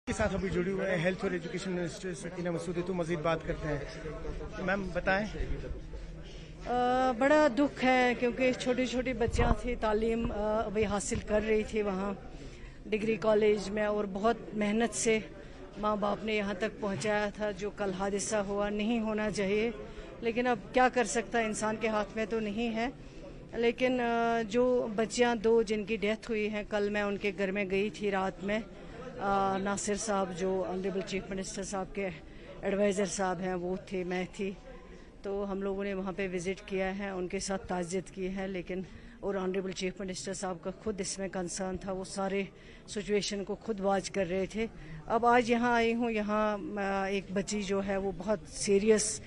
کے ساتھ ابھی جڑی ہوئے ہیں ہیلتھ اور ایجوکیشن منسٹر سکینہ مسعودی، تو مزید بات کرتے ہیں. میم بتائیں. بڑا دکھ ہے کیونکہ چھوٹی چھوٹی بچیاں تھیں، تعلیم ابھی حاصل کر رہی تھی وہاں ڈگری کالج میں، اور بہت محنت سے ماں باپ نے یہاں تک پہنچایا تھا. جو کل حادثہ ہوا نہیں ہونا چاہیے، لیکن اب کیا کر سکتا ہے، انسان کے ہاتھ میں تو نہیں ہے. لیکن جو بچیاں دو جن کی ڈیتھ ہوئی ہیں، کل میں ان کے گھر میں گئی تھی رات میں. ناصر صاحب جو آنریبل چیف منسٹر صاحب کے ایڈوائزر صاحب ہیں وہ تھے، میں تھی، تو ہم لوگوں نے وہاں پہ وزٹ کیا ہے، ان کے ساتھ تعزیت کی ہے. لیکن اور آنریبل چیف منسٹر صاحب کا خود اس میں کنسرن تھا، وہ سارے سچویشن کو خود واچ کر رہے تھے. اب آج یہاں آئی ہوں، یہاں ایک بچی جو ہے وہ بہت سیریس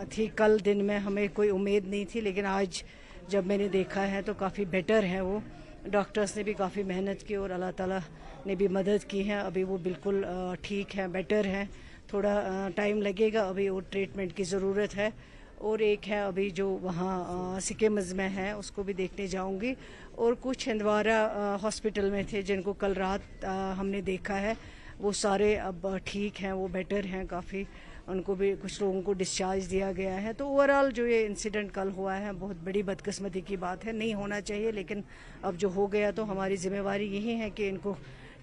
تھی. کل دن میں ہمیں کوئی امید نہیں تھی، لیکن آج جب میں نے دیکھا ہے تو کافی بیٹر ہے. وہ ڈاکٹرز نے بھی کافی محنت کی اور اللہ تعالیٰ نے بھی مدد کی ہے. ابھی وہ بالکل ٹھیک ہے، بیٹر ہے. تھوڑا ٹائم لگے گا ابھی، اور ٹریٹمنٹ کی ضرورت ہے. اور ایک ہے ابھی جو وہاں سکمز میں ہے، اس کو بھی دیکھنے جاؤں گی. اور کچھ ہندوارہ ہاسپٹل میں تھے جن کو کل رات ہم نے دیکھا ہے، وہ سارے اب ٹھیک ہیں، وہ بیٹر ہیں کافی. ان کو بھی کچھ لوگوں کو ڈسچارج دیا گیا ہے. تو اوور آل جو یہ انسیڈنٹ کل ہوا ہے بہت بڑی بدقسمتی کی بات ہے، نہیں ہونا چاہیے. لیکن اب جو ہو گیا تو ہماری ذمہ داری یہی ہے کہ ان کو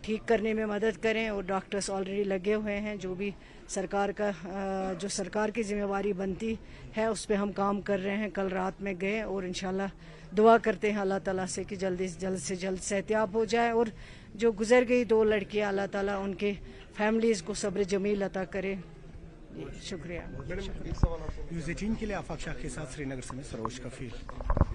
ٹھیک کرنے میں مدد کریں. اور ڈاکٹرز آلریڈی لگے ہوئے ہیں، جو بھی سرکار کی ذمہ داری بنتی ہے اس پہ ہم کام کر رہے ہیں. کل رات میں گئے اور انشاءاللہ دعا کرتے ہیں اللہ تعالیٰ سے کہ جلد سے جلد صحتیاب ہو جائے. اور جو گزر گئی دو لڑکیاں، اللہ تعالیٰ ان کے فیملیز کو صبر جمیل عطا کرے. شکریہ. نیوز 18 کے لیے آفاق شاہ کے ساتھ سری نگر سے میں سروج کفیل.